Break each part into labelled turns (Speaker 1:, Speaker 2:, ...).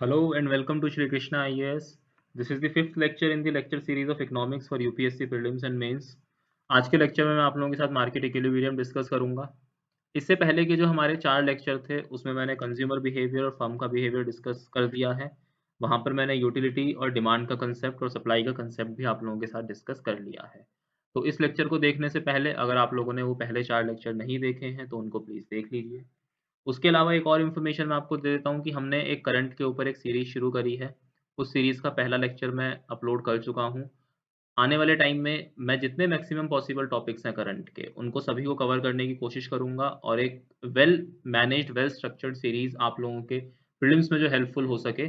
Speaker 1: Hello and welcome to Shri Krishna IAS. This is the fifth lecture in the lecture series of economics for UPSC prelims and mains. आज के lecture में मैं आप लोगों के साथ मार्केट इक्विलिब्रियम डिस्कस करूंगा। इससे पहले के जो हमारे 4 लेक्चर थे उसमें मैंने कंज्यूमर बिहेवियर और फर्म का बिहेवियर डिस्कस कर दिया है। वहां पर मैंने यूटिलिटी और डिमांड का कंसेप्ट और सप्लाई का कंसेप्ट भी आप लोगों के साथ डिस्कस कर लिया है। तो इस लेक्चर को देखने से पहले अगर आप लोगों ने वो पहले 4 लेक्चर नहीं देखे हैं तो उनको प्लीज़ देख लीजिए। उसके अलावा एक और इन्फॉर्मेशन मैं आपको दे देता हूँ कि हमने एक करंट के ऊपर एक सीरीज़ शुरू करी है। उस सीरीज़ का पहला लेक्चर मैं अपलोड कर चुका हूँ। आने वाले टाइम में मैं जितने मैक्सिमम पॉसिबल टॉपिक्स हैं करंट के, उनको सभी को कवर करने की कोशिश करूँगा और एक well managed, well structured series आप लोगों के प्रीलिम्स में जो हेल्पफुल हो सके,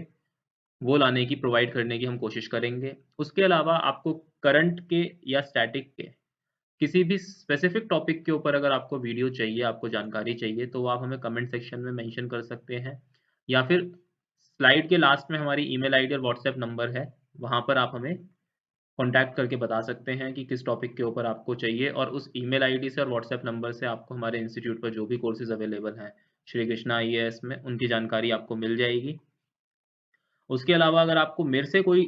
Speaker 1: वो लाने की, प्रोवाइड करने की हम कोशिश करेंगे। उसके अलावा आपको करंट के या स्टैटिक के किसी भी स्पेसिफिक टॉपिक के ऊपर अगर आपको वीडियो चाहिए, आपको जानकारी चाहिए, तो वो आप हमें कमेंट सेक्शन में मेंशन कर सकते हैं या फिर स्लाइड के लास्ट में हमारी ईमेल आईडी और व्हाट्सएप नंबर है, वहाँ पर आप हमें कॉन्टैक्ट करके बता सकते हैं कि किस टॉपिक के ऊपर आपको चाहिए और उस ईमेल आईडी से और व्हाट्सएप नंबर से आपको हमारे इंस्टीट्यूट पर जो भी कोर्सेज अवेलेबल हैं श्री कृष्णा आईएएस में, उनकी जानकारी आपको मिल जाएगी। उसके अलावा अगर आपको मेरे से कोई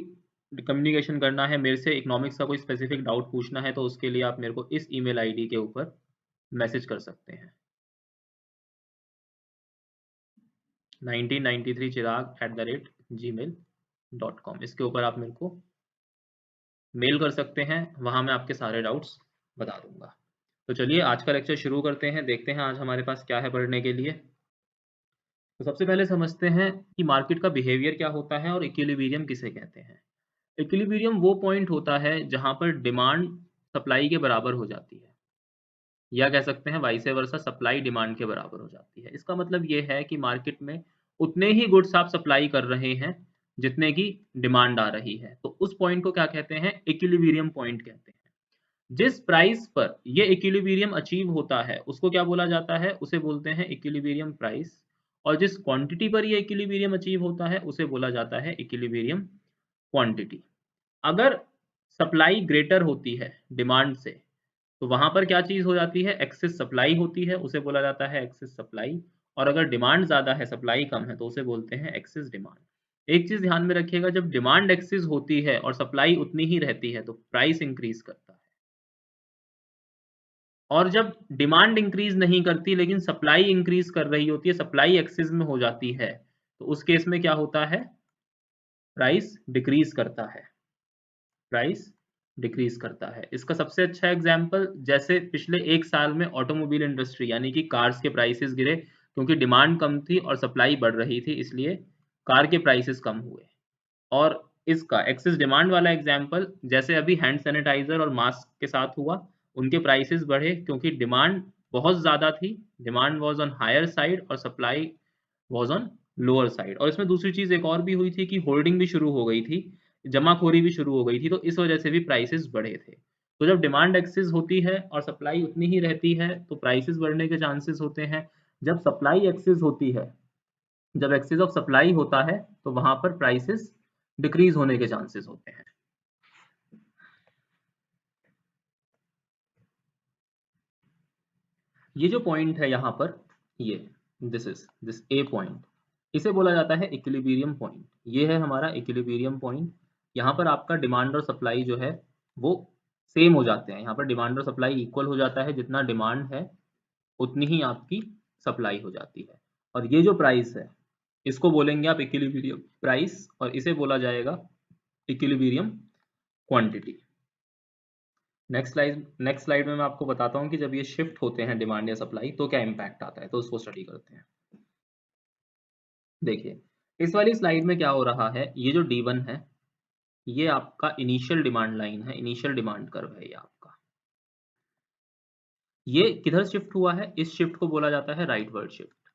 Speaker 1: कम्युनिकेशन करना है, मेरे से इकोनॉमिक्स का कोई स्पेसिफिक डाउट पूछना है, तो उसके लिए आप मेरे को इस ईमेल आईडी के ऊपर मैसेज कर सकते हैं 1993chirag@gmail.com। इसके ऊपर आप मेरे को मेल कर सकते हैं, वहाँ मैं आपके सारे डाउट्स बता दूंगा। तो चलिए आज का लेक्चर शुरू करते हैं, देखते हैं आज हमारे पास क्या है पढ़ने के लिए। तो सबसे पहले समझते हैं कि मार्केट का बिहेवियर क्या होता है और इक्विलिब्रियम किसे कहते हैं। इक्विलिब्रियम वो पॉइंट होता है जहाँ पर डिमांड सप्लाई के बराबर हो जाती है, या कह सकते हैं वाइस वर्सा, सप्लाई डिमांड के बराबर हो जाती है। इसका मतलब ये है कि मार्केट में उतने ही गुड्स आप सप्लाई कर रहे हैं जितने की डिमांड आ रही है, तो उस पॉइंट को क्या कहते हैं? इक्विलिब्रियम पॉइंट कहते हैं। जिस प्राइस पर ये इक्विलिब्रियम अचीव होता है उसको क्या बोला जाता है? उसे बोलते हैं इक्विलिब्रियम प्राइस। और जिस क्वांटिटी पर ये इक्विलिब्रियम अचीव होता है उसे बोला जाता है इक्विलिब्रियम क्वांटिटी। अगर सप्लाई ग्रेटर होती है डिमांड से, तो वहां पर क्या चीज हो जाती है? एक्सेस सप्लाई होती है, उसे बोला जाता है एक्सेस सप्लाई। और अगर डिमांड ज्यादा है, सप्लाई कम है, तो उसे बोलते हैं एक्सेस डिमांड। एक चीज ध्यान में रखिएगा, जब डिमांड एक्सेस होती है और सप्लाई उतनी ही रहती है तो प्राइस इंक्रीज करता है। और जब डिमांड इंक्रीज नहीं करती लेकिन सप्लाई इंक्रीज कर रही होती है, सप्लाई एक्सेस में हो जाती है, तो उस केस में क्या होता है? प्राइस डिक्रीज करता है। प्राइस डिक्रीज करता है। इसका सबसे अच्छा एग्जांपल, जैसे पिछले 1 साल में ऑटोमोबाइल इंडस्ट्री यानी कि कार्स के प्राइसेस गिरे क्योंकि डिमांड कम थी और सप्लाई बढ़ रही थी, इसलिए कार के प्राइसेस कम हुए। और इसका एक्सेस डिमांड वाला एग्जांपल, जैसे अभी हैंड सैनिटाइजर और मास्क के साथ हुआ, उनके प्राइसेस बढ़े क्योंकि डिमांड बहुत ज़्यादा थी, demand was on higher side और supply was on lower side. और इसमें दूसरी चीज़ एक और भी हुई थी कि होल्डिंग भी शुरू हो गई थी, जमाखोरी भी शुरू हो गई थी, तो इस वजह से भी प्राइसेस बढ़े थे। तो जब डिमांड एक्सेस होती है और सप्लाई उतनी ही रहती है तो प्राइसेस बढ़ने के चांसेस होते हैं। जब सप्लाई एक्सेस होती है, जब एक्सेस ऑफ सप्लाई होता है, तो वहां पर प्राइसेस डिक्रीज होने के चांसेस होते हैं। ये जो पॉइंट है यहाँ पर, ये दिस ए पॉइंट, इसे बोला जाता है इक्विलिब्रियम पॉइंट। ये है हमारा इक्विलिब्रियम पॉइंट। यहाँ पर आपका डिमांड और सप्लाई जो है वो सेम हो जाते हैं। यहाँ पर डिमांड और सप्लाई इक्वल हो जाता है, जितना डिमांड है उतनी ही आपकी सप्लाई हो जाती है। और ये जो प्राइस है, इसको बोलेंगे आप इक्विलिब्रियम प्राइस और इसे बोला जाएगा इक्विलिब्रियम क्वांटिटी। नेक्स्ट स्लाइड में मैं आपको बताता हूँ कि जब ये शिफ्ट होते हैं डिमांड या सप्लाई तो क्या इम्पैक्ट आता है, तो उसको स्टडी करते हैं। देखिए इस वाली स्लाइड में क्या हो रहा है, ये जो D1 है ये आपका इनिशियल डिमांड लाइन है, इनिशियल डिमांड कर्व है ये आपका। ये किधर शिफ्ट हुआ है? इस शिफ्ट को बोला जाता है राइटवर्ड शिफ्ट।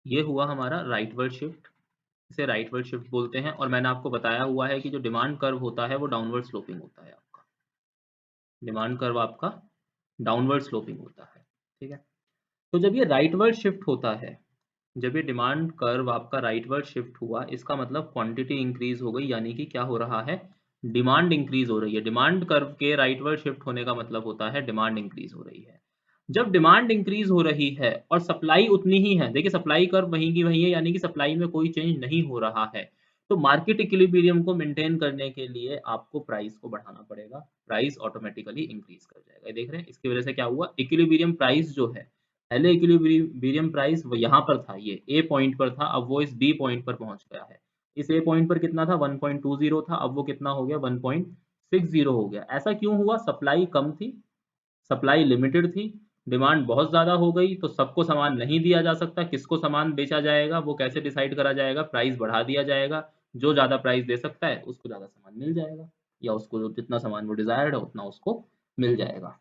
Speaker 1: ये हुआ हमारा राइटवर्ड शिफ्ट, इसे राइटवर्ड शिफ्ट बोलते हैं। और मैंने आपको बताया हुआ है कि जो डिमांड कर्व होता है वो डाउनवर्ड स्लोपिंग होता है आपका। डिमांड कर्व आपका डाउनवर्ड स्लोपिंग होता है, ठीक है। तो जब ये राइटवर्ड शिफ्ट होता है, जब ये डिमांड कर्व आपका राइटवर्ड शिफ्ट हुआ, इसका मतलब क्वांटिटी इंक्रीज हो गई, यानी कि क्या हो रहा है? डिमांड इंक्रीज हो रही है। डिमांड कर्व के राइटवर्ड शिफ्ट होने का मतलब होता है डिमांड इंक्रीज हो रही है। जब डिमांड इंक्रीज हो रही है और सप्लाई उतनी ही है, देखिए सप्लाई कर्व वहीं की वहीं है, यानी कि सप्लाई में कोई चेंज नहीं हो रहा है, तो मार्केट इक्विलिब्रियम को मेंटेन करने के लिए आपको प्राइस को बढ़ाना पड़ेगा, प्राइस ऑटोमेटिकली इंक्रीज कर जाएगा। ये देख रहे हैं, इसकी वजह से क्या हुआ, इक्विलिब्रियम प्राइस जो है, पहले इक्विलिब्रियम प्राइस वो यहाँ पर था, ये ए पॉइंट पर था, अब वो इस बी पॉइंट पर पहुंच गया है। इस ए पॉइंट पर कितना था, 1.20 था, अब वो कितना हो गया, 1.60 हो गया। ऐसा क्यों हुआ, सप्लाई कम थी, सप्लाई लिमिटेड थी, डिमांड बहुत ज़्यादा हो गई, तो सबको सामान नहीं दिया जा सकता, किसको सामान बेचा जाएगा, वो कैसे डिसाइड करा जाएगा, प्राइस बढ़ा दिया जाएगा, जो ज़्यादा प्राइस दे सकता है उसको ज़्यादा सामान मिल जाएगा, या उसको जितना सामान वो डिजायर्ड है उतना उसको मिल जाएगा।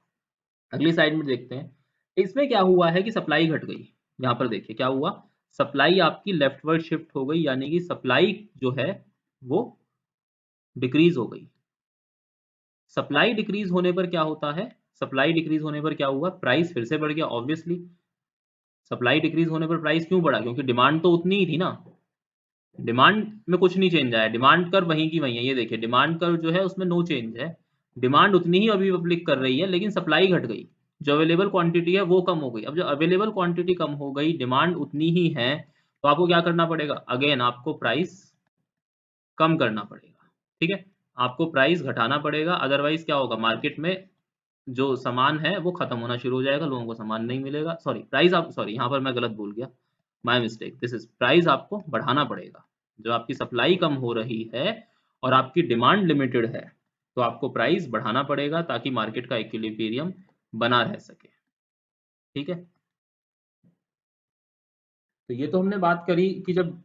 Speaker 1: अगली साइड में देखते हैं, इसमें क्या हुआ है कि सप्लाई घट गई। यहाँ पर देखिए क्या हुआ, सप्लाई आपकी लेफ्टवर्ड शिफ्ट हो गई, यानी कि सप्लाई जो है वो डिक्रीज हो गई। सप्लाई डिक्रीज होने पर क्या होता है, सप्लाई डिक्रीज होने पर क्या हुआ, प्राइस फिर से बढ़ गया। ऑब्वियसली सप्लाई डिक्रीज होने पर प्राइस क्यों बढ़ा, क्योंकि डिमांड तो उतनी ही थी ना, डिमांड में कुछ नहीं चेंज आया, डिमांड कर्व वहीं की वहीं है। ये देखिए डिमांड कर्व जो है उसमें नो चेंज है, डिमांड उतनी ही अभी पब्लिक कर रही है, लेकिन सप्लाई घट गई, जो अवेलेबल क्वांटिटी है वो कम हो गई। अब जो अवेलेबल क्वांटिटी कम हो गई, डिमांड उतनी ही है, तो आपको क्या करना पड़ेगा, अगेन आपको प्राइस कम करना पड़ेगा, ठीक है, आपको प्राइस घटाना पड़ेगा, अदरवाइज क्या होगा, मार्केट में जो सामान है वो खत्म होना शुरू हो जाएगा, लोगों को सामान नहीं मिलेगा। सॉरी प्राइस आप, सॉरी यहाँ पर मैं गलत बोल गया, my mistake, this is price आपको बढ़ाना पड़ेगा। जो आपकी सप्लाई कम हो रही है और आपकी डिमांड लिमिटेड है, तो आपको प्राइस बढ़ाना पड़ेगा ताकि मार्केट का इक्विलिब्रियम बना रह सके, ठीक है। तो ये तो हमने बात करी कि जब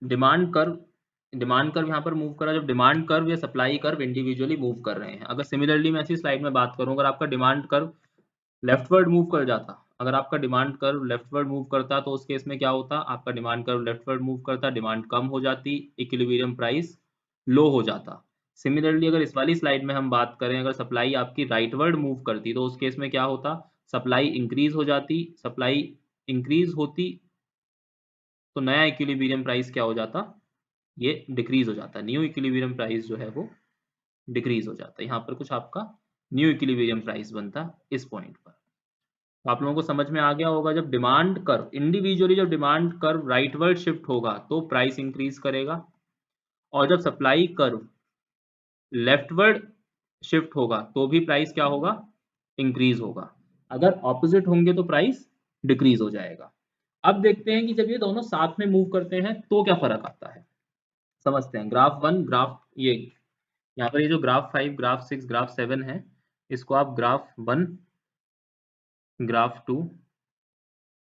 Speaker 1: डिमांड कर्व यहाँ पर मूव करा, जब डिमांड कर्व या सप्लाई कर्व इंडिविजुअली मूव कर रहे हैं। अगर सिमिलरली मैं ऐसी स्लाइड में बात करूँ, अगर आपका डिमांड कर्व लेफ्टवर्ड मूव कर जाता, अगर आपका डिमांड कर्व लेफ्टवर्ड मूव करता, तो उस केस में क्या होता, आपका डिमांड कर्व लेफ्टवर्ड मूव करता, डिमांड कम हो जाती, इक्विलिब्रियम प्राइस लो हो जाता। सिमिलरली अगर इस वाली स्लाइड में हम बात करें, अगर सप्लाई आपकी राइटवर्ड मूव करती, तो उस केस में क्या होता, सप्लाई इंक्रीज हो जाती, सप्लाई इंक्रीज होती तो नया इक्विलिब्रियम प्राइस क्या हो जाता, ये डिक्रीज हो जाता, न्यू इक्विलिब्रियम प्राइस जो है वो डिक्रीज हो जाता है। यहाँ पर कुछ आपका न्यू इक्विलिब्रियम प्राइस बनता इस पॉइंट पर। तो आप लोगों को समझ में आ गया होगा, जब डिमांड कर्व इंडिविजुअली, जब डिमांड कर्व राइटवर्ड शिफ्ट होगा तो प्राइस इंक्रीज करेगा, और जब सप्लाई कर्व लेफ्टवर्ड शिफ्ट होगा तो भी प्राइस क्या होगा, इंक्रीज होगा। अगर ऑपोजिट होंगे तो प्राइस डिक्रीज हो जाएगा। अब देखते हैं कि जब ये दोनों साथ में मूव करते हैं तो क्या फर्क आता है, समझते हैं। ग्राफ 1, ग्राफ ये यहाँ पर ये जो ग्राफ 5, ग्राफ 6, ग्राफ 7 है, इसको आप ग्राफ 1, ग्राफ 2,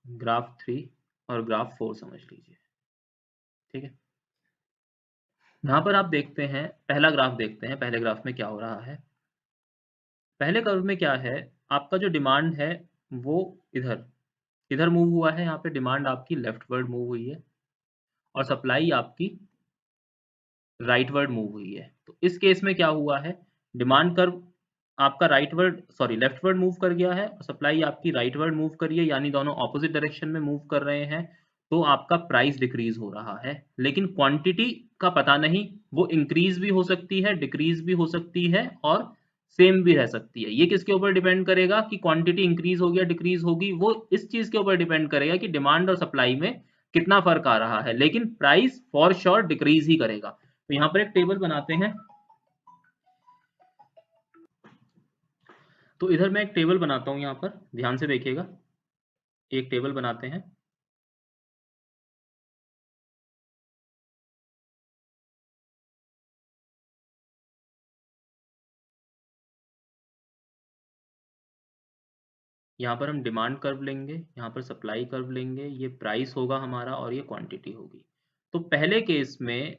Speaker 1: ग्राफ 3 और ग्राफ 4 समझ लीजिए, ठीक है। यहाँ पर आप देखते हैं, पहला ग्राफ देखते हैं, पहले ग्राफ में क्या हो रहा है। पहले कर्व में क्या है, आपका जो डिमांड है वो इधर इधर मूव हुआ है, यहाँ पे डिमांड आपकी लेफ्टवर्ड मूव हुई है और सप्लाई आपकी राइटवर्ड मूव हुई है। तो इस केस में क्या हुआ है, डिमांड कर्व आपका लेफ्टवर्ड मूव कर गया है और सप्लाई आपकी राइटवर्ड मूव करी है, यानी दोनों ऑपोजिट डायरेक्शन में मूव कर रहे हैं, तो आपका प्राइस डिक्रीज हो रहा है। लेकिन क्वांटिटी का पता नहीं, वो इंक्रीज भी हो सकती है, डिक्रीज भी हो सकती है और सेम भी रह सकती है। ये किसके ऊपर डिपेंड करेगा कि क्वांटिटी इंक्रीज होगी या डिक्रीज होगी, वो इस चीज के ऊपर डिपेंड करेगा कि डिमांड और सप्लाई में कितना फर्क आ रहा है, लेकिन प्राइस फॉर श्योर डिक्रीज ही करेगा। तो यहाँ पर एक टेबल बनाते हैं, तो इधर मैं एक टेबल बनाता हूँ, यहाँ पर ध्यान से देखिएगा, एक टेबल बनाते हैं। यहाँ पर हम डिमांड कर्व लेंगे, यहाँ पर सप्लाई कर्व लेंगे, ये प्राइस होगा हमारा और ये क्वांटिटी होगी। तो पहले केस में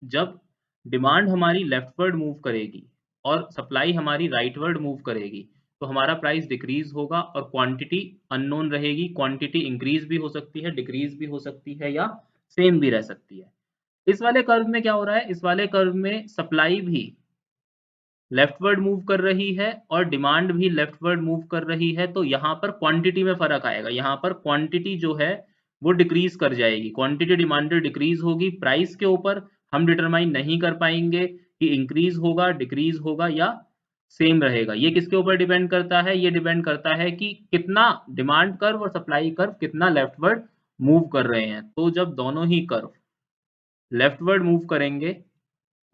Speaker 1: जब डिमांड हमारी लेफ्टवर्ड मूव करेगी और सप्लाई हमारी राइटवर्ड मूव करेगी, तो हमारा प्राइस डिक्रीज होगा और क्वांटिटी अननोन रहेगी। क्वांटिटी इंक्रीज भी हो सकती है, डिक्रीज भी हो सकती है या सेम भी रह सकती है। इस वाले कर्व में क्या हो रहा है, इस वाले कर्व में सप्लाई भी लेफ्टवर्ड मूव कर रही है और डिमांड भी लेफ्टवर्ड मूव कर रही है, तो यहाँ पर क्वांटिटी में फर्क आएगा। यहाँ पर क्वांटिटी जो है वो डिक्रीज कर जाएगी, क्वांटिटी डिमांडेड डिक्रीज होगी। प्राइस के ऊपर हम डिटरमाइन नहीं कर पाएंगे कि इंक्रीज होगा, डिक्रीज होगा या सेम रहेगा। ये किसके ऊपर डिपेंड करता है? ये डिपेंड करता है कि कितना डिमांड कर्व और सप्लाई कर्व कितना लेफ्टवर्ड मूव कर रहे हैं। तो जब दोनों ही कर्व लेफ्टवर्ड मूव करेंगे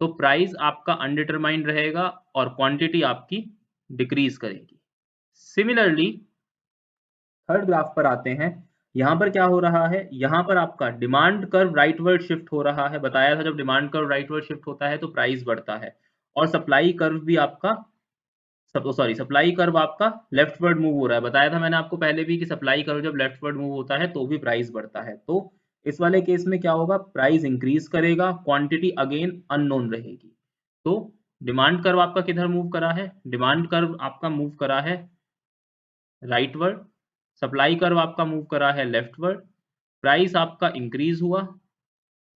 Speaker 1: तो प्राइस आपका अनडिटरमाइंड रहेगा और क्वांटिटी आपकी डिक्रीज करेगी। सिमिलरली थर्ड ग्राफ पर आते हैं। यहाँ पर क्या हो रहा है? यहाँ पर आपका डिमांड कर्व राइटवर्ड शिफ्ट हो रहा है। बताया था जब डिमांड कर्व राइटवर्ड शिफ्ट होता है तो प्राइस बढ़ता है, और सप्लाई कर्व भी आपका सप्लाई कर्व आपका लेफ्टवर्ड मूव हो रहा है। बताया था मैंने आपको पहले भी कि सप्लाई कर्व जब लेफ्टवर्ड मूव होता है तो भी प्राइस बढ़ता है। तो इस वाले केस में क्या होगा? प्राइस इंक्रीज करेगा, क्वांटिटी अगेन अननोन रहेगी। तो डिमांड कर्व आपका किधर मूव करा है? डिमांड कर्व आपका मूव करा है राइटवर्ड, सप्लाई कर्व आपका मूव करा है लेफ्टवर्ड, प्राइस आपका इंक्रीज हुआ,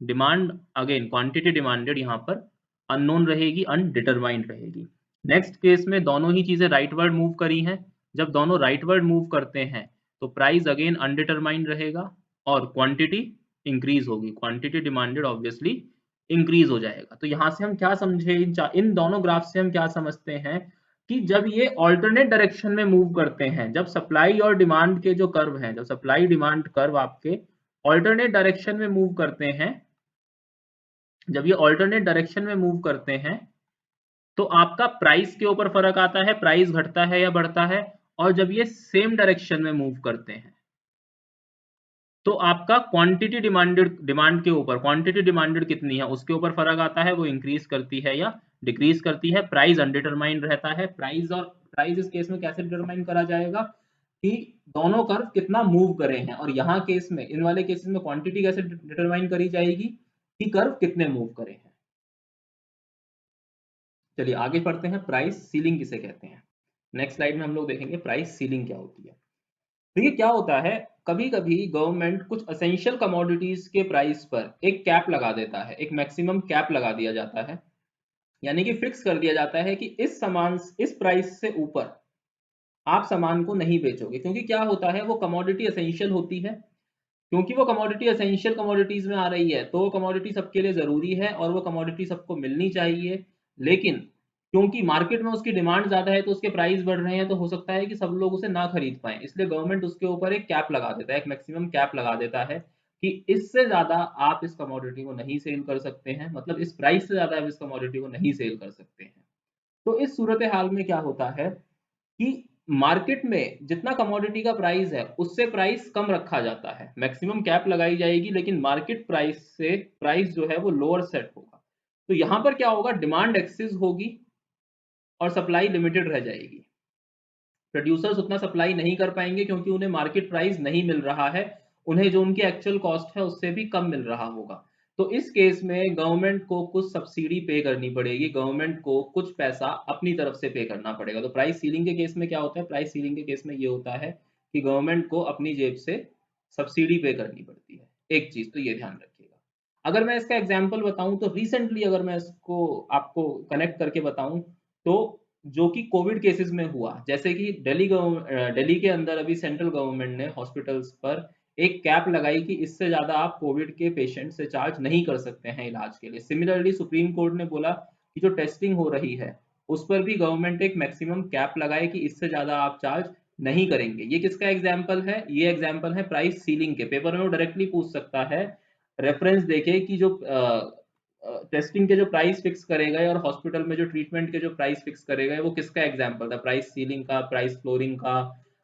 Speaker 1: डिमांड अगेन क्वांटिटी डिमांडेड यहाँ पर अननोन रहेगी, अनडिटरमाइंड रहेगी। नेक्स्ट केस में दोनों ही चीजें राइटवर्ड मूव करी हैं। जब दोनों राइटवर्ड मूव करते हैं तो प्राइस अगेन अनडिटरमाइंड रहेगा और क्वांटिटी इंक्रीज होगी, क्वांटिटी डिमांडेड ऑब्वियसली इंक्रीज हो जाएगा। तो यहाँ से हम क्या समझे? इन दोनों ग्राफ से हम क्या समझते हैं कि जब ये ऑल्टरनेट डायरेक्शन में मूव करते हैं, जब सप्लाई और डिमांड के जो कर्व हैं, जब सप्लाई डिमांड कर्व आपके ऑल्टरनेट डायरेक्शन में मूव करते हैं, जब ये ऑल्टरनेट डायरेक्शन में मूव करते हैं तो आपका प्राइस के ऊपर फर्क आता है, प्राइस घटता है या बढ़ता है। और जब ये सेम डायरेक्शन में मूव करते हैं तो आपका क्वांटिटी डिमांड के ऊपर, क्वांटिटी डिमांडेड कितनी है उसके ऊपर फर्क आता है, वो इंक्रीज करती है या डिक्रीज करती है। प्राइस अनडिटरमाइंड रहता है। प्राइस इस केस में कैसे डिटरमाइन करा जाएगा कि दोनों कर्व कितना मूव करे हैं, और यहाँ केस में, इन वाले केसेस में क्वांटिटी कैसे डिटरमाइन करी जाएगी कि कर्व कितने मूव करे हैं। चलिए आगे पढ़ते हैं, प्राइस सीलिंग किसे कहते हैं। नेक्स्ट स्लाइड में हम लोग देखेंगे प्राइस सीलिंग क्या होती है। देखिए क्या होता है, कभी कभी गवर्नमेंट कुछ असेंशियल कमोडिटीज के प्राइस पर एक कैप लगा देता है, एक मैक्सिमम कैप लगा दिया जाता है, यानी कि फिक्स कर दिया जाता है कि इस प्राइस से ऊपर आप सामान को नहीं बेचोगे। क्योंकि क्या होता है, वो कमोडिटी असेंशियल होती है, क्योंकि वो कमोडिटी असेंशियल कमोडिटीज में आ रही है तो वो कमोडिटी सबके लिए जरूरी है और वो कमोडिटी सबको मिलनी चाहिए। लेकिन क्योंकि मार्केट में उसकी डिमांड ज्यादा है तो उसके प्राइस बढ़ रहे हैं, तो हो सकता है कि सब लोग उसे ना खरीद पाए, इसलिए गवर्नमेंट उसके ऊपर एक कैप लगा देता है, एक मैक्सिमम कैप लगा देता है कि इससे ज्यादा आप इस कमोडिटी को नहीं सेल कर सकते हैं, मतलब इस प्राइस से ज्यादा आप इस कमोडिटी को नहीं सेल कर सकते हैं। तो इस सूरत हाल में क्या होता है कि मार्केट में जितना कमोडिटी का प्राइस है उससे प्राइस कम रखा जाता है, मैक्सिमम कैप लगाई जाएगी, लेकिन मार्केट प्राइस से प्राइस जो है वो लोअर सेट होगा। तो यहाँ पर क्या होगा, डिमांड एक्सेस होगी और सप्लाई लिमिटेड रह जाएगी। प्रोड्यूसर्स उतना सप्लाई नहीं कर पाएंगे क्योंकि उन्हें मार्केट प्राइस नहीं मिल रहा है, उन्हें जो उनकी एक्चुअल कॉस्ट है उससे भी कम मिल रहा होगा। तो इस केस में गवर्नमेंट को कुछ सब्सिडी पे करनी पड़ेगी, गवर्नमेंट को कुछ पैसा अपनी तरफ से पे करना पड़ेगा। तो प्राइस सीलिंग के केस में क्या होता है? प्राइस सीलिंग के केस में ये होता है कि गवर्नमेंट को अपनी जेब से सब्सिडी पे करनी पड़ती है। एक चीज तो ये ध्यान रखिएगा। अगर मैं इसका एग्जाम्पल बताऊं तो रिसेंटली अगर मैं इसको आपको कनेक्ट करके बताऊं तो जो कि कोविड केसेस में हुआ, जैसे कि दिल्ली के अंदर अभी सेंट्रल गवर्नमेंट ने हॉस्पिटल्स पर एक कैप लगाई कि इससे ज्यादा आप कोविड के पेशेंट से चार्ज नहीं कर सकते हैं इलाज के लिए। सिमिलरली सुप्रीम कोर्ट ने बोला कि जो टेस्टिंग हो रही है उस पर भी गवर्नमेंट एक मैक्सिमम कैप लगाए कि इससे ज्यादा आप चार्ज नहीं करेंगे। ये किसका एग्जाम्पल है? ये एग्जाम्पल है प्राइस सीलिंग के। पेपर में वो डायरेक्टली पूछ सकता है, रेफरेंस देके कि जो टेस्टिंग के जो प्राइस फिक्स करे गए और हॉस्पिटल में जो ट्रीटमेंट के जो प्राइस फिक्स करे गए वो किसका एग्जाम्पल था? प्राइस सीलिंग का, प्राइस फ्लोरिंग का,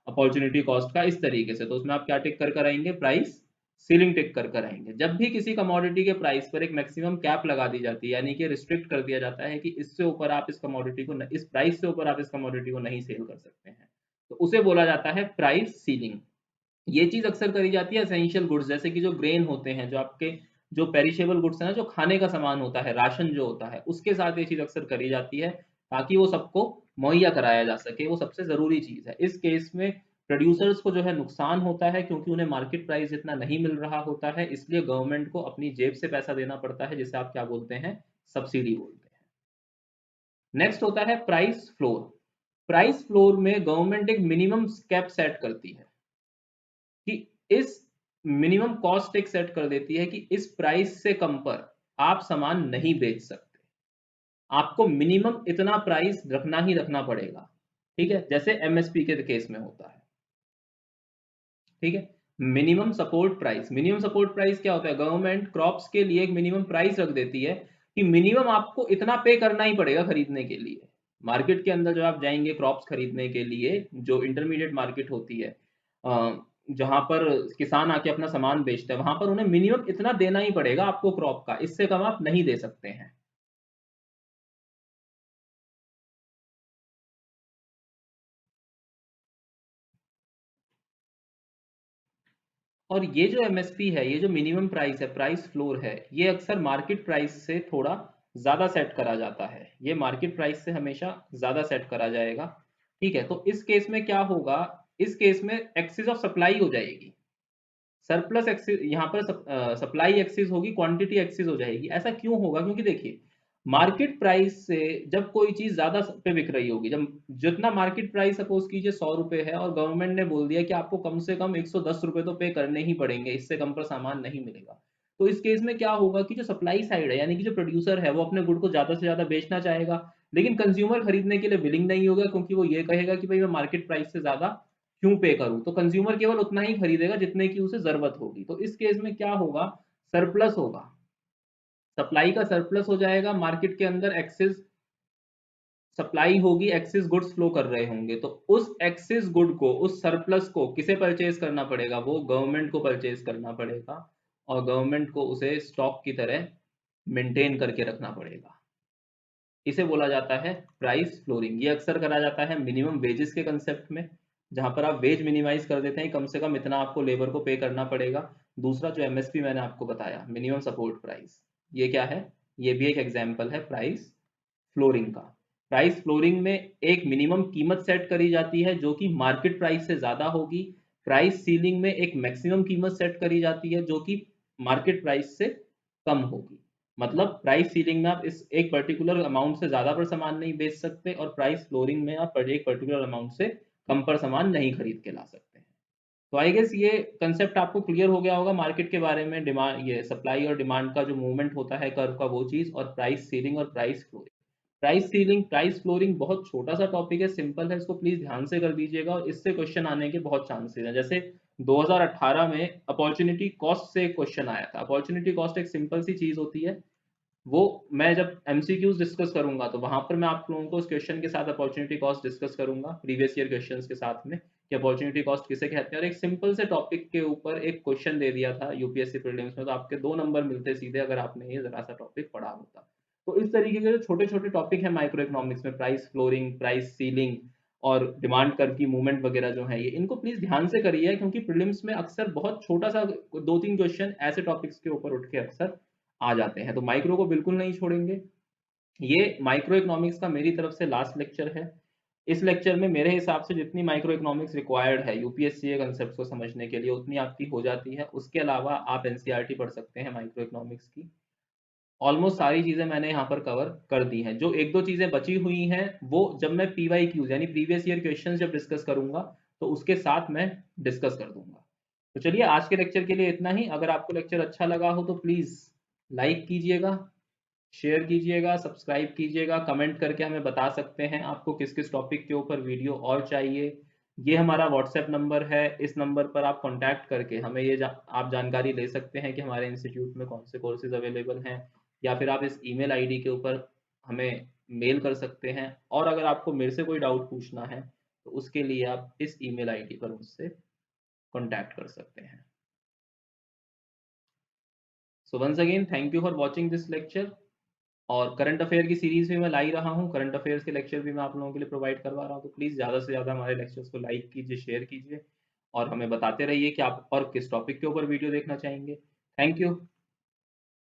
Speaker 1: अपॉर्चुनिटी कॉस्ट का, इस तरीके से। तो उसमें आप क्या टिक कर कर आएंगे? प्राइस सीलिंग टिक कर कर आएंगे। जब भी किसी कमोडिटी के प्राइस पर एक मैक्सिमम कैप लगा दी जाती है, यानी कि रिस्ट्रिक्ट कर दिया जाता है कि इससे ऊपर आप इस कमोडिटी को इस प्राइस से ऊपर आप इस कमोडिटी को नहीं सेल कर सकते हैं, तो उसे बोला जाता है प्राइस सीलिंग। ये चीज अक्सर करी जाती है एसेंशियल गुड्स, जैसे कि जो ग्रेन होते हैं, जो आपके जो पेरिशेबल गुड्स है ना, जो खाने का सामान होता है, राशन जो होता है, उसके साथ ये चीज अक्सर करी जाती है ताकि वो सबको मुहैया कराया जा सके। वो सबसे जरूरी चीज है। इस केस में प्रोड्यूसर्स को जो है नुकसान होता है क्योंकि उन्हें मार्केट प्राइस इतना नहीं मिल रहा होता है, इसलिए गवर्नमेंट को अपनी जेब से पैसा देना पड़ता है, जिसे आप क्या बोलते हैं? सब्सिडी बोलते हैं। नेक्स्ट होता है प्राइस फ्लोर। प्राइस फ्लोर में गवर्नमेंट एक मिनिमम कैप सेट करती है कि इस मिनिमम कॉस्ट एक सेट कर देती है कि इस प्राइस से कम पर आप सामान नहीं बेच सकते। आपको मिनिमम इतना प्राइस रखना ही रखना पड़ेगा, ठीक है, जैसे एमएसपी के केस में होता है, ठीक है। Minimum support price, minimum support price क्या होता है, गवर्नमेंट क्रॉप्स के लिए एक मिनिमम प्राइस रख देती है कि मिनिमम आपको इतना पे करना ही पड़ेगा खरीदने के लिए। मार्केट के अंदर जब आप जाएंगे क्रॉप्स खरीदने के लिए, जो इंटरमीडिएट मार्केट होती है, जहां पर किसान आके अपना सामान बेचते हैं, वहां पर उन्हें मिनिमम इतना देना ही पड़ेगा आपको क्रॉप का, इससे कम आप नहीं दे सकते हैं। और ये जो एमएसपी है, ये जो मिनिमम प्राइस है, प्राइस फ्लोर है, ये अक्सर मार्केट प्राइस से थोड़ा ज़्यादा सेट करा जाता है, ये मार्केट प्राइस से हमेशा ज़्यादा सेट करा जाएगा, ठीक है। तो इस केस में क्या होगा, इस केस में एक्सिस ऑफ सप्लाई हो जाएगी, सरप्लस एक्सिस, यहाँ पर सप्लाई एक्सिस होगी, क्वांटिटी एक्सिस हो जाएगी। ऐसा क्यों होगा, क्योंकि देखिए मार्केट प्राइस से जब कोई चीज ज्यादा पे बिक रही होगी, जब जितना मार्केट प्राइस सपोज कीजिए 100 रुपए है और गवर्नमेंट ने बोल दिया कि आपको कम से कम 110 रुपए तो पे करने ही पड़ेंगे, इससे कम पर सामान नहीं मिलेगा, तो इस केस में क्या होगा कि जो सप्लाई साइड है, यानी कि जो प्रोड्यूसर है, वो अपने गुड को ज्यादा से ज्यादा बेचना चाहेगा, लेकिन कंज्यूमर खरीदने के लिए विलिंग नहीं होगा, क्योंकि वो ये कहेगा कि भाई मैं मार्केट प्राइस से ज्यादा क्यों पे करूं। तो कंज्यूमर केवल उतना ही खरीदेगा जितने की उसे जरूरत होगी। तो इस केस में क्या होगा, सरप्लस होगा, सप्लाई का सरप्लस हो जाएगा, मार्केट के अंदर एक्सेस सप्लाई होगी, एक्सेस गुड्स फ्लो कर रहे होंगे, तो उस एक्सेस गुड को, उस सरप्लस को किसे परचेज करना पड़ेगा, वो गवर्नमेंट को परचेज करना पड़ेगा, और गवर्नमेंट को उसे स्टॉक की तरह मेंटेन करके रखना पड़ेगा। इसे बोला जाता है प्राइस फ्लोरिंग। ये अक्सर करा जाता है मिनिमम वेजेस के कंसेप्ट में, जहां पर आप वेज मिनिमाइज कर देते हैं, कम से कम इतना आपको लेबर को पे करना पड़ेगा। दूसरा जो एमएसपी मैंने आपको बताया, मिनिमम सपोर्ट प्राइस, ये क्या है, ये भी एक एग्जाम्पल है प्राइस फ्लोरिंग का। प्राइस फ्लोरिंग में एक मिनिमम कीमत सेट करी जाती है जो कि मार्केट प्राइस से ज्यादा होगी, प्राइस सीलिंग में एक मैक्सिमम कीमत सेट करी जाती है जो कि मार्केट प्राइस से कम होगी। मतलब प्राइस सीलिंग में आप इस एक पर्टिकुलर अमाउंट से ज्यादा पर सामान नहीं बेच सकते, और प्राइस फ्लोरिंग में आप एक पर्टिकुलर अमाउंट से कम पर सामान नहीं खरीद के ला सकते हैं। तो आई गेस ये कंसेप्ट आपको क्लियर हो गया होगा मार्केट के बारे में, डिमांड, ये सप्लाई और डिमांड का जो मूवमेंट होता है कर्व का, वो चीज, और प्राइस सीलिंग और price flooring. Price ceiling, price flooring बहुत छोटा सा टॉपिक है, सिंपल है, इसको प्लीज ध्यान से कर दीजिएगा, और इससे क्वेश्चन आने के बहुत चांसेस हैं। जैसे 2018 में अपॉर्चुनिटी कॉस्ट से एक क्वेश्चन आया था। अपॉर्चुनिटी कॉस्ट एक सिंपल सी चीज होती है, वो मैं जब एमसीक्यूज डिस्कस करूंगा तो वहां पर मैं आप लोगों को उस क्वेश्चन के साथ अपॉर्चुनिटी कॉस्ट डिस्कस करूंगा, प्रीवियस ईयर क्वेश्चंस के साथ में, कि अपॉर्चुनिटी कॉस्ट किसे कहते हैं। और एक सिंपल से टॉपिक के ऊपर एक क्वेश्चन दे दिया था यूपीएससी प्रीलिम्स में, तो आपके 2 नंबर मिलते सीधे, अगर आपने ये जरा सा टॉपिक पढ़ा होता। तो इस तरीके के जो छोटे छोटे टॉपिक है माइक्रो इकोनॉमिक्स में, प्राइस फ्लोरिंग, प्राइस सीलिंग और डिमांड कर्व की मूवमेंट वगैरह जो है, ये इनको प्लीज ध्यान से करिए, क्योंकि प्रीलिम्स में अक्सर बहुत छोटा सा 2-3 क्वेश्चन ऐसे टॉपिक्स के ऊपर उठ के अक्सर आ जाते हैं। तो माइक्रो को बिल्कुल नहीं छोड़ेंगे। ये माइक्रो इकोनॉमिक्स का मेरी तरफ से लास्ट लेक्चर है। इस लेक्चर में मेरे हिसाब से जितनी माइक्रो इकोनॉमिक्स रिक्वायर्ड है यूपीएससी के कंसेप्ट को समझने के लिए, उतनी आपकी हो जाती है। उसके अलावा आप एनसीईआरटी पढ़ सकते हैं माइक्रो इकोनॉमिक्स की। ऑलमोस्ट सारी चीजें मैंने यहाँ पर कवर कर दी हैं। जो एक दो चीजें बची हुई हैं, वो जब मैं पीवाईक्यूज यानी प्रीवियस ईयर क्वेश्चन जब डिस्कस करूंगा, तो उसके साथ मैं डिस्कस कर दूंगा। तो चलिए आज के लेक्चर के लिए इतना ही। अगर आपको लेक्चर अच्छा लगा हो तो प्लीज लाइक कीजिएगा, शेयर कीजिएगा, सब्सक्राइब कीजिएगा, कमेंट करके हमें बता सकते हैं आपको किस किस टॉपिक के ऊपर वीडियो और चाहिए। ये हमारा व्हाट्सएप नंबर है, इस नंबर पर आप कांटेक्ट करके हमें आप जानकारी ले सकते हैं कि हमारे इंस्टीट्यूट में कौन से कोर्सेज अवेलेबल हैं, या फिर आप इस ईमेल आईडी के ऊपर हमें मेल कर सकते हैं। और अगर आपको मेरे से कोई डाउट पूछना है तो उसके लिए आप इस ईमेल आईडी पर मुझसे कॉन्टैक्ट कर सकते हैं। So once again thank you for watching this lecture. और करंट अफेयर की सीरीज भी मैं ला ही रहा हूँ, करंट अफेयर्स के लेक्चर भी मैं आप लोगों के लिए प्रोवाइड करवा रहा हूँ। तो प्लीज़ ज़्यादा से ज़्यादा हमारे लेक्चर्स को लाइक कीजिए, शेयर कीजिए, और हमें बताते रहिए कि आप और किस टॉपिक के ऊपर वीडियो देखना चाहेंगे। Thank you.